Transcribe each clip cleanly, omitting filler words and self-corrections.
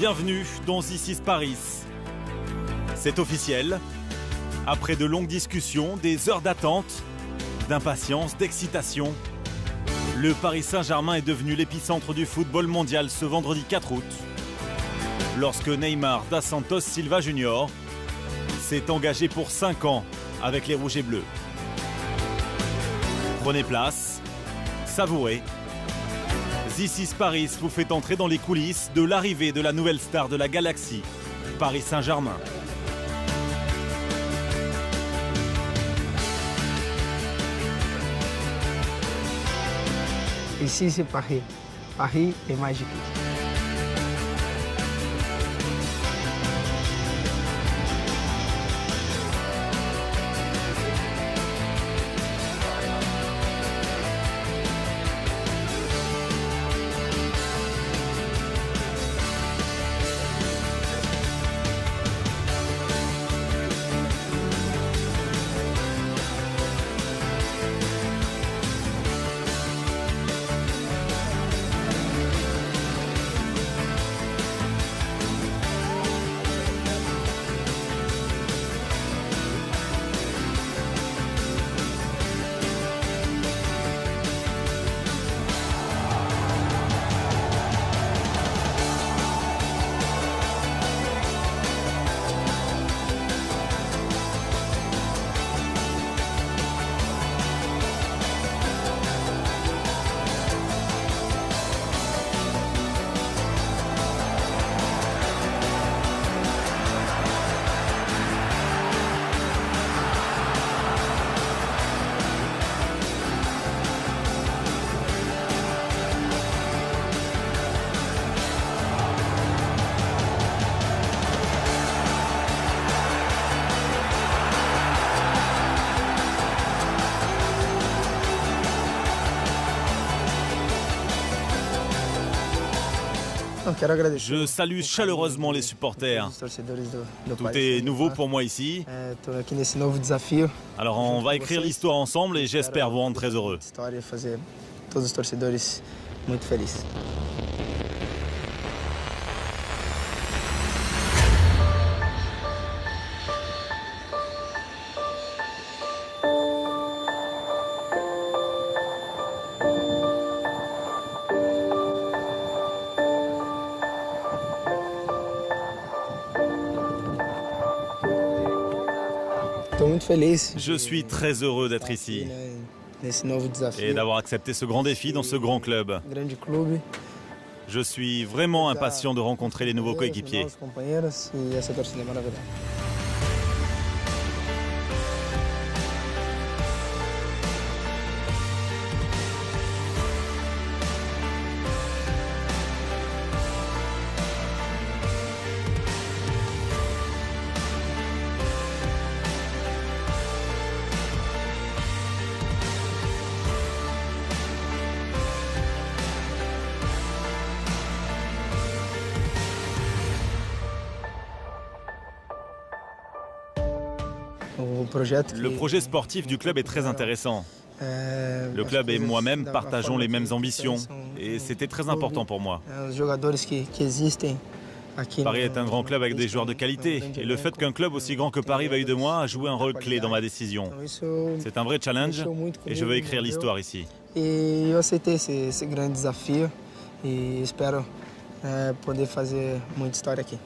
Bienvenue dans This is Paris. C'est officiel. Après de longues discussions, des heures d'attente, d'impatience, d'excitation, le Paris Saint-Germain est devenu l'épicentre du football mondial ce vendredi 4 août, lorsque Neymar da Santos Silva Jr. s'est engagé pour 5 ans avec les Rouges et Bleus. Prenez place, savourez. This is Paris vous fait entrer dans les coulisses de l'arrivée de la nouvelle star de la galaxie, Paris Saint-Germain. Ici c'est Paris. Paris est magique. Je salue chaleureusement les supporters. Tout est nouveau pour moi ici. Alors on va écrire l'histoire ensemble et j'espère vous rendre très heureux. Je suis très heureux d'être ici et d'avoir accepté ce grand défi dans ce grand club. Je suis vraiment impatient de rencontrer les nouveaux coéquipiers. Le projet sportif du club est très intéressant. Le club et moi-même partageons les mêmes ambitions et c'était très important pour moi. Paris est un grand club avec des joueurs de qualité et le fait qu'un club aussi grand que Paris veuille de moi a joué un rôle clé dans ma décision. C'est un vrai challenge et je veux écrire l'histoire ici. Et eu aceitei esse grande desafio e espero poder fazer muita história aqui.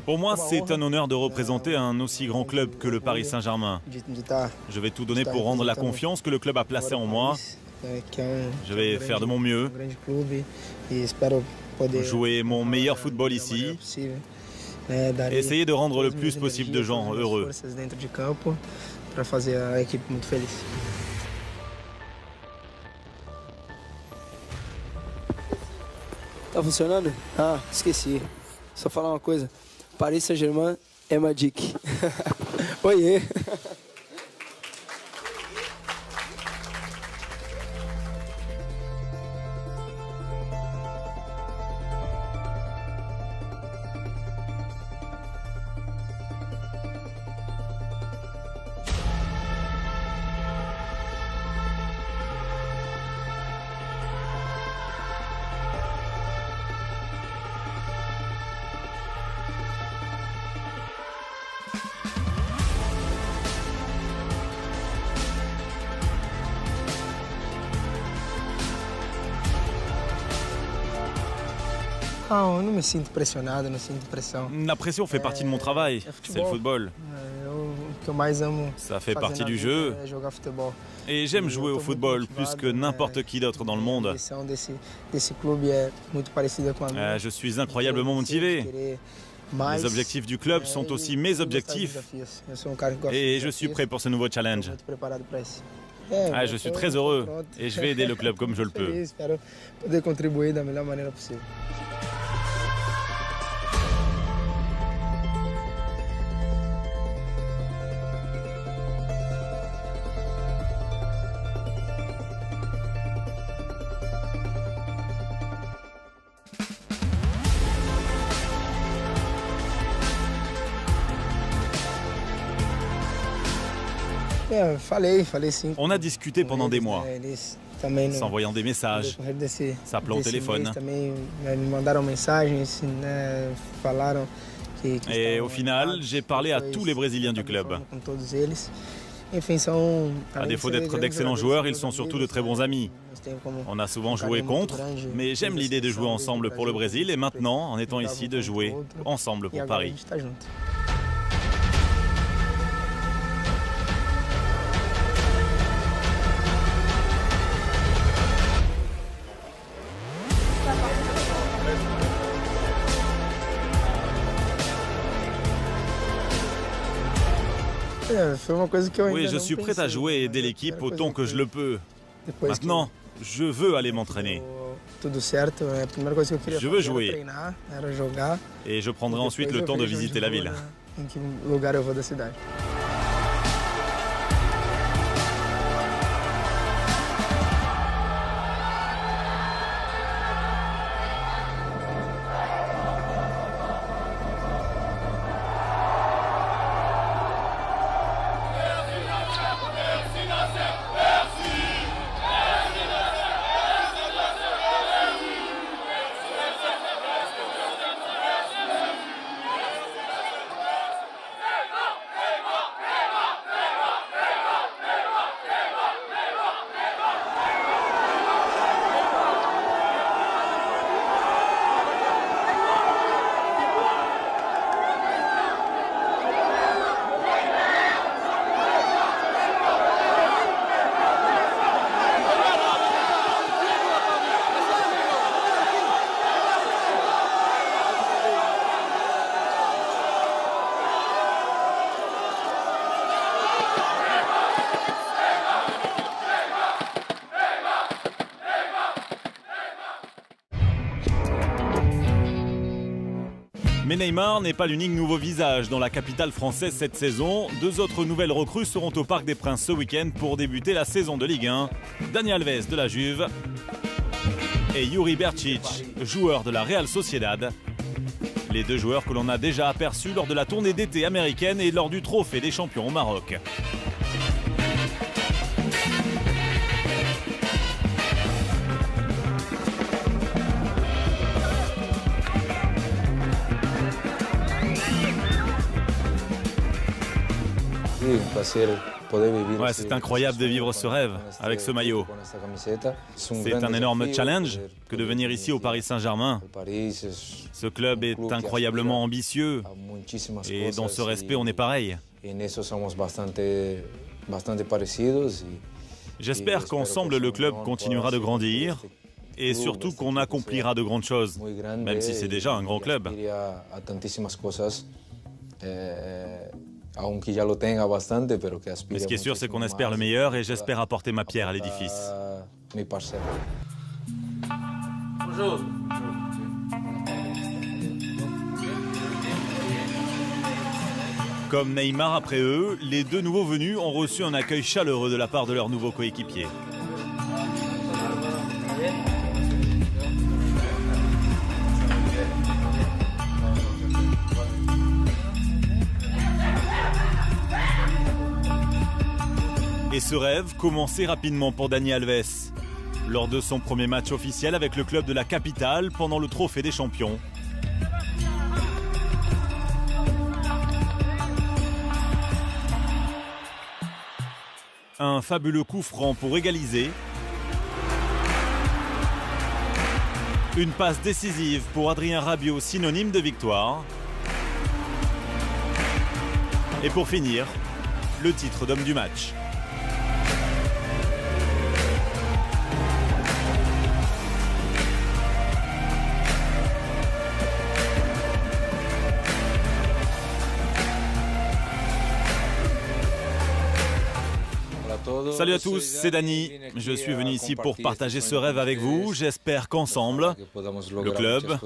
Pour moi, c'est un honneur de représenter un aussi grand club que le Paris Saint-Germain. Je vais tout donner pour rendre la confiance que le club a placée en moi. Je vais faire de mon mieux, jouer mon meilleur football ici, et essayer de rendre le plus possible de gens heureux. Tá funcionando? Ah, esqueci. Só falar uma coisa. Paris Saint-Germain é magique. Oiê! Não, eu não me sinto pressionado, não sinto pressão. La pression fait partie de mon travail, c'est le football. O que eu mais amo Ça fait fazer partie na du vida jeu. é jogar futebol. Et j'aime jouer au football plus que n'importe qui d'autre dans le monde. A missão desse clube é muito parecida com a minha. Je suis incroyablement motivé. Querer Les mais, objectifs du club sont aussi mes gostar de objectifs. desafios. Eu sou cara que gosta Et de je suis desafios. prêt pour ce nouveau Estou challenge. muito preparado para isso. Je suis très heureux et je vais aider le club comme je le peux. Feliz, espero poder contribuir da melhor maneira possível. Falei sim. On a discuté pendant des mois, Eles também no s'envoyant des messages, decorrer desse s'appelant au téléphone. mês também me mandaram mensagens, né, falaram que Et estavam au final, animados, j'ai parlé à depois tous les Brésiliens du club. falando com todos eles. Enfim, são À défaut d'être d'excellents joueurs, ils sont surtout de très bons amis. On a souvent joué contre, mais j'aime l'idée de jouer ensemble pour le Brésil et maintenant, en étant ici, de jouer ensemble pour Paris. Tá junto. Foi uma coisa que eu ainda Oui, je não suis prêt à pensei, jouer et mas aider a l'équipe primeira autant coisa que je le peux. depois que Maintenant, je veux aller m'entraîner tudo certo, a primeira coisa que eu queria Je veux fazer jouer. era treinar, era jogar. et je prendrai Depois ensuite eu le temps de vejo onde visiter la vou, ville. Em que lugar eu vou da cidade. Mais Neymar n'est pas l'unique nouveau visage dans la capitale française cette saison. Deux autres nouvelles recrues seront au Parc des Princes ce week-end pour débuter la saison de Ligue 1. Dani Alves de la Juve et Yuri Berčić, joueur de la Real Sociedad. Les deux joueurs que l'on a déjà aperçus lors de la tournée d'été américaine et lors du Trophée des champions au Maroc. Ouais, c'est incroyable de vivre ce rêve avec ce maillot. C'est un énorme challenge que de venir ici au Paris Saint-Germain. Ce club est incroyablement ambitieux et dans ce respect, on est pareil. J'espère qu'ensemble, le club continuera de grandir et surtout qu'on accomplira de grandes choses, même si c'est déjà un grand club. Mais ce qui est sûr, c'est qu'on espère le meilleur et j'espère apporter ma pierre à l'édifice. Bonjour. Comme Neymar après eux, les deux nouveaux venus ont reçu un accueil chaleureux de la part de leurs nouveaux coéquipiers. Et ce rêve commençait rapidement pour Dani Alves. Lors de son premier match officiel avec le club de la capitale pendant le Trophée des champions. Un fabuleux coup franc pour égaliser. Une passe décisive pour Adrien Rabiot, synonyme de victoire. Et pour finir, le titre d'homme du match. Salut à tous, c'est Dani. Je suis venu ici pour partager ce rêve avec vous. J'espère qu'ensemble, le club,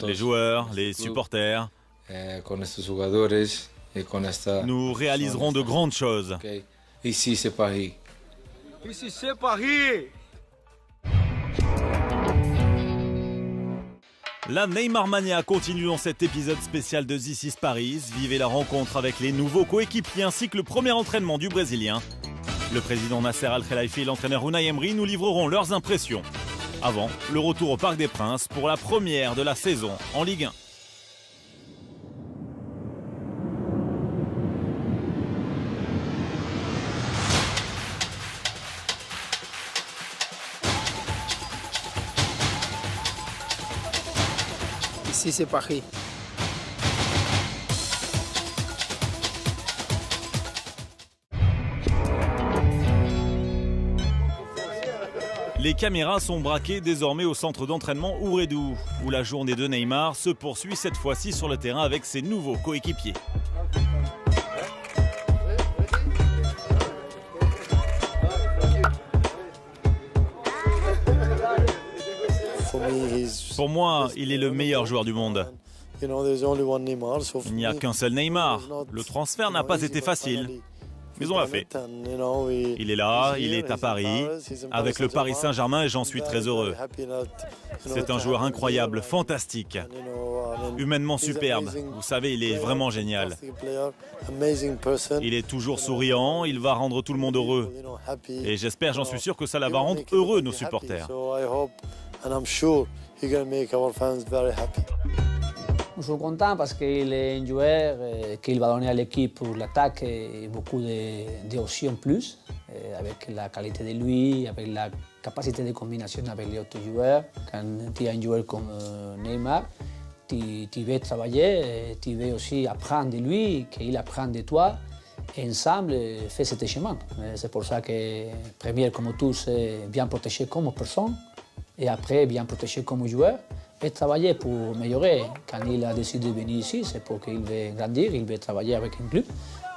les joueurs, les supporters, nous réaliserons de grandes choses. Ici, c'est Paris. Ici, c'est Paris. La Neymar Mania continue dans cet épisode spécial de This is Paris. Vivez la rencontre avec les nouveaux coéquipiers ainsi que le premier entraînement du Brésilien. Le président Nasser Al-Khelaifi et l'entraîneur Unai Emery nous livreront leurs impressions. Avant, le retour au Parc des Princes pour la première de la saison en Ligue 1. Ici, c'est Paris. Les caméras sont braquées désormais au centre d'entraînement Ouredou, où la journée de Neymar se poursuit cette fois-ci sur le terrain avec ses nouveaux coéquipiers. Pour moi, il est le meilleur joueur du monde. Il n'y a qu'un seul Neymar. Le transfert n'a pas été facile. Mais on l'a fait. Il est là, il est à Paris, avec le Paris Saint-Germain et j'en suis très heureux. C'est un joueur incroyable, fantastique, humainement superbe. Vous savez, il est vraiment génial. Il est toujours souriant, il va rendre tout le monde heureux. Et j'espère, j'en suis sûr que ça va rendre heureux nos supporters. Je suis content parce qu'il est un joueur qu'il va donner à l'équipe pour l'attaque beaucoup d'options plus, avec la qualité de lui, avec la capacité de combinaison avec les autres joueurs. Quand tu as un joueur comme Neymar, tu veux travailler, tu veux aussi apprendre de lui, qu'il apprend de toi, et ensemble, faire ce chemin. C'est pour ça que, première, comme tout, c'est bien protégé comme personne, et après, bien protégé comme joueur. Et travailler pour améliorer. Quand il a décidé de venir ici, c'est pour qu'il veut grandir, il veut travailler avec un club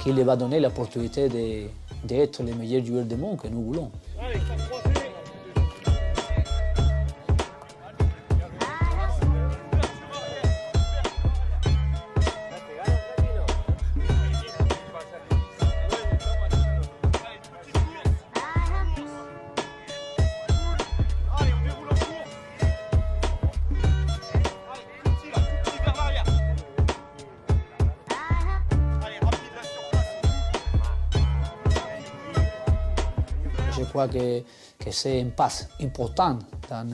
qui lui va donner l'opportunité d'être le meilleur joueur du monde que nous voulons. Je crois que c'est un pas important dans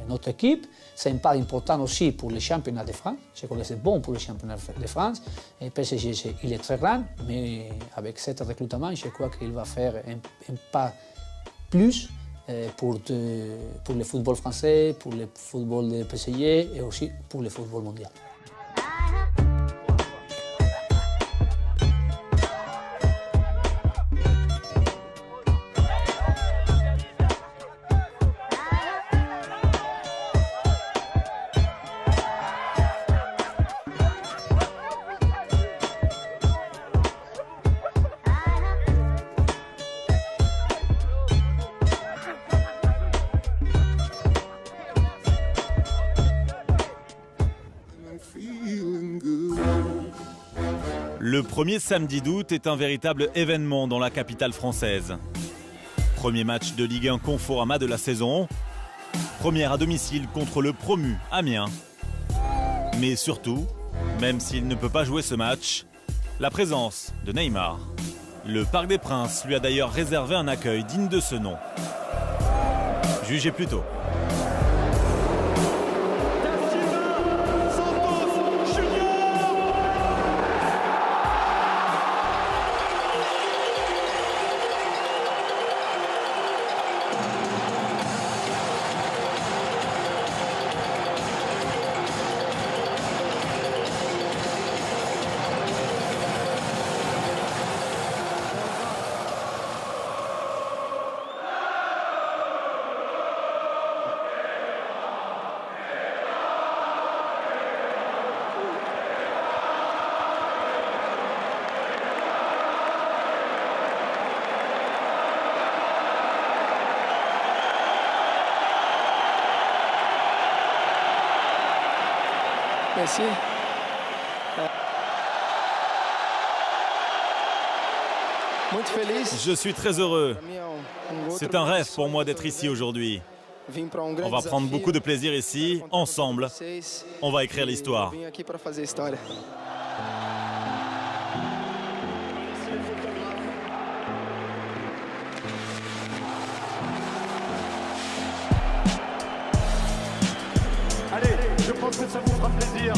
notre équipe. C'est un pas important aussi pour le championnat de France. Je crois que c'est bon pour le championnat de France. Et PSG, il est très grand, mais avec ce recrutement, je crois qu'il va faire un pas plus pour le football français, pour le football de PSG et aussi pour le football mondial. Le premier samedi d'août est un véritable événement dans la capitale française. Premier match de Ligue 1 Conforama de la saison. Première à domicile contre le promu Amiens. Mais surtout, même s'il ne peut pas jouer ce match, la présence de Neymar. Le Parc des Princes lui a d'ailleurs réservé un accueil digne de ce nom. Jugez plutôt. Merci. Muito feliz. Je suis très heureux. C'est un rêve pour moi d'être ici aujourd'hui. On va prendre beaucoup de plaisir ici, ensemble. On va écrire l'histoire. Allez, je pense que ça vous fera plaisir.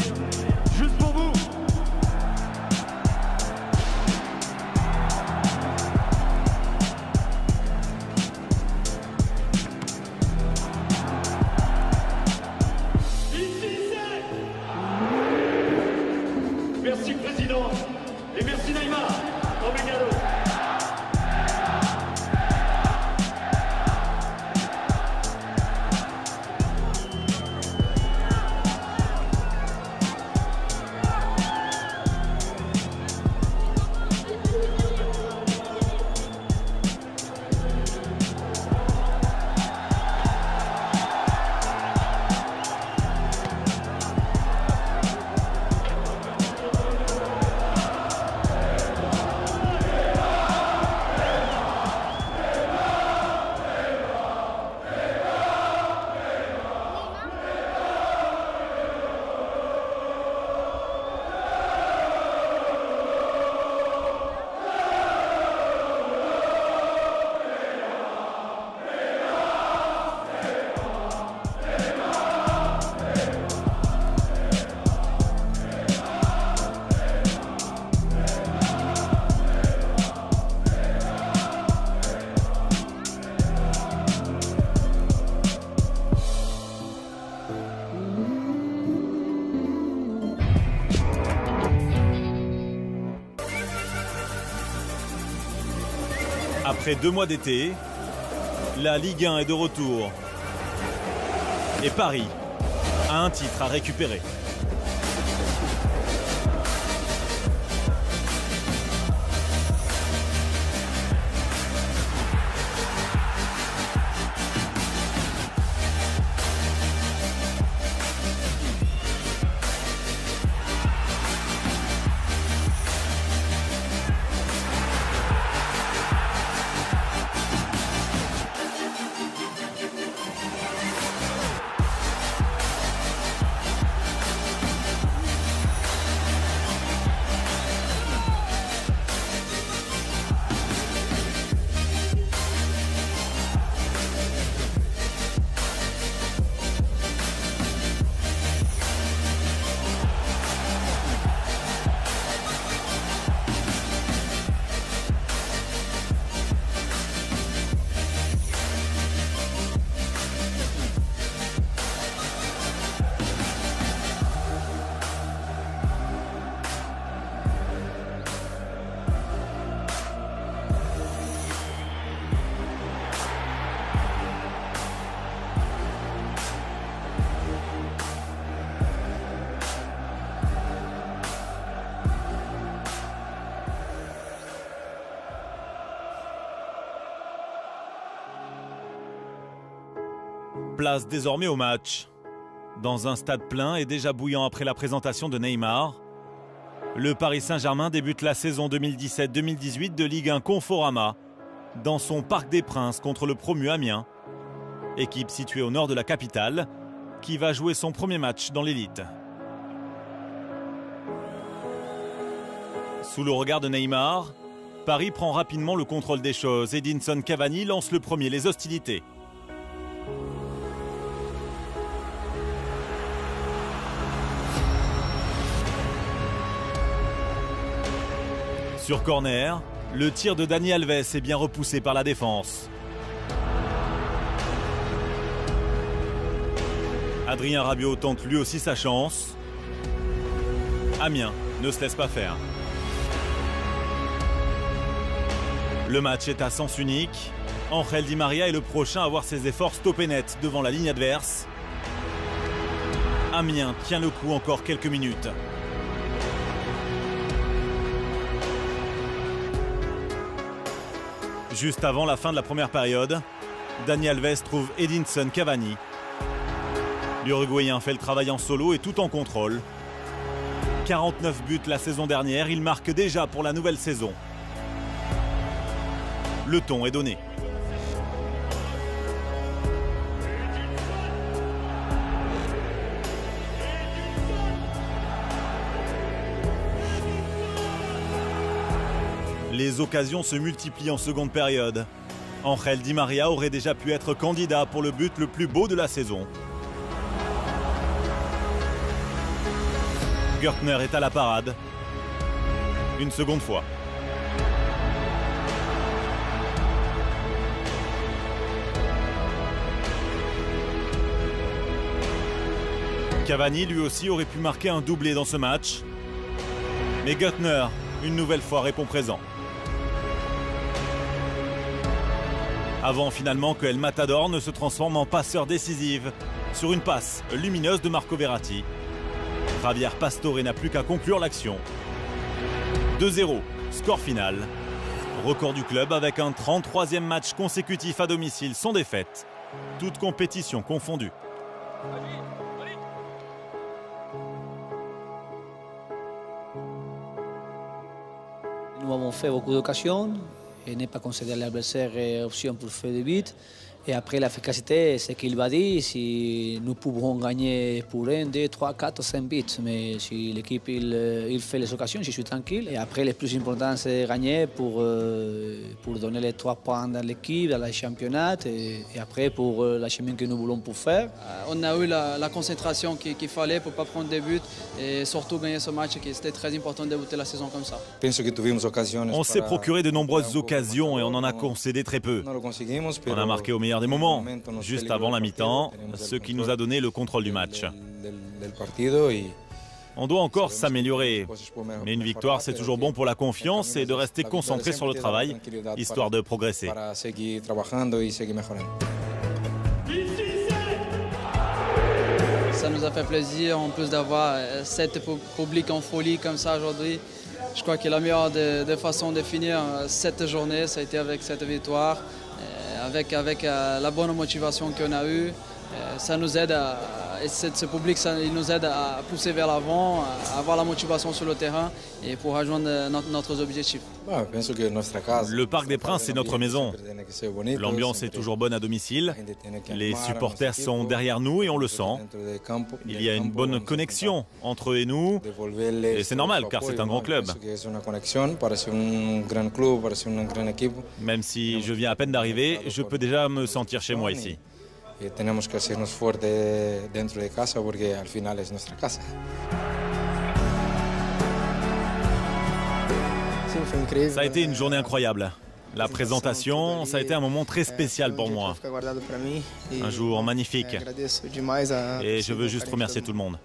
Juste pour vous. Merci Président et merci Neymar. Obrigado. Après 2 mois d'été, la Ligue 1 est de retour. Et Paris a un titre à récupérer. Place désormais au match. Dans un stade plein et déjà bouillant après la présentation de Neymar, le Paris Saint-Germain débute la saison 2017-2018 de Ligue 1 Conforama dans son Parc des Princes contre le promu Amiens, équipe située au nord de la capitale qui va jouer son premier match dans l'élite. Sous le regard de Neymar, Paris prend rapidement le contrôle des choses. Edinson Cavani lance le premier les hostilités. Sur corner, le tir de Dani Alves est bien repoussé par la défense. Adrien Rabiot tente lui aussi sa chance. Amiens ne se laisse pas faire. Le match est à sens unique. Ángel Di María est le prochain à voir ses efforts stoppés net devant la ligne adverse. Amiens tient le coup encore quelques minutes. Juste avant la fin de la première période, Dani Alves trouve Edinson Cavani. L'Uruguayen fait le travail en solo et tout en contrôle. 49 buts la saison dernière, il marque déjà pour la nouvelle saison. Le ton est donné. Les occasions se multiplient en seconde période. Ángel Di María aurait déjà pu être candidat pour le but le plus beau de la saison. Görtner est à la parade. Une seconde fois. Cavani lui aussi aurait pu marquer un doublé dans ce match. Mais Görtner, une nouvelle fois, répond présent. Avant finalement que El Matador ne se transforme en passeur décisive sur une passe lumineuse de Marco Verratti. Javier Pastore n'a plus qu'à conclure l'action. 2-0, score final. Record du club avec un 33e match consécutif à domicile sans défaite. Toutes compétitions confondues. Nous avons fait beaucoup d'occasions et n'est pas considéré l'adversaire option pour faire des buts. Et après l'efficacité, c'est qu'il va dire si nous pouvons gagner pour 1, 2, 3, 4, 5 buts. Mais si l'équipe il fait les occasions, je suis tranquille. Et après, le plus important, c'est gagner pour donner les 3 points dans l'équipe, dans le championnat. Et après, pour la chemin que nous voulons pour faire. On a eu la concentration qu'il fallait pour ne pas prendre des buts et surtout gagner ce match, qui c'était très important de débuter la saison comme ça. On s'est procuré de nombreuses occasions et on en a concédé très peu. On a marqué au meilleur des moments, juste avant la mi-temps, ce qui nous a donné le contrôle du match. On doit encore s'améliorer, mais une victoire c'est toujours bon pour la confiance et de rester concentré sur le travail, histoire de progresser. Ça nous a fait plaisir en plus d'avoir 7 publics en folie comme ça aujourd'hui. Je crois que la meilleure des façons de finir cette journée, ça a été avec cette victoire. Avec la bonne motivation qu'on a eue, ça nous aide, ce public il nous aide à pousser vers l'avant, à avoir la motivation sur le terrain et pour rejoindre notre objectif. Le Parc des Princes est notre maison. L'ambiance est toujours bonne à domicile. Les supporters sont derrière nous et on le sent. Il y a une bonne connexion entre eux et nous. Et c'est normal car c'est un grand club. Même si je viens à peine d'arriver, je peux déjà me sentir chez moi ici. Ça a été une journée incroyable. La présentation, ça a été un moment très spécial pour moi. Un jour magnifique. Et je veux juste remercier tout le monde.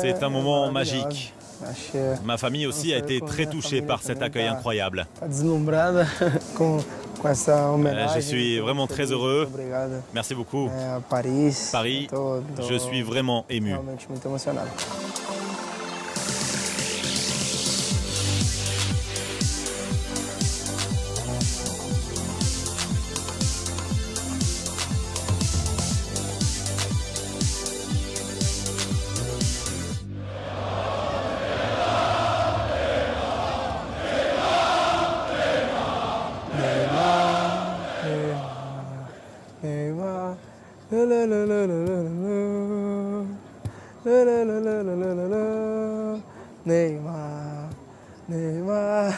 C'est un moment magique. Ma famille aussi a été très touchée par cet accueil incroyable. Je suis vraiment très heureux. Merci beaucoup. Paris, je suis vraiment ému. Neymar, Neymar.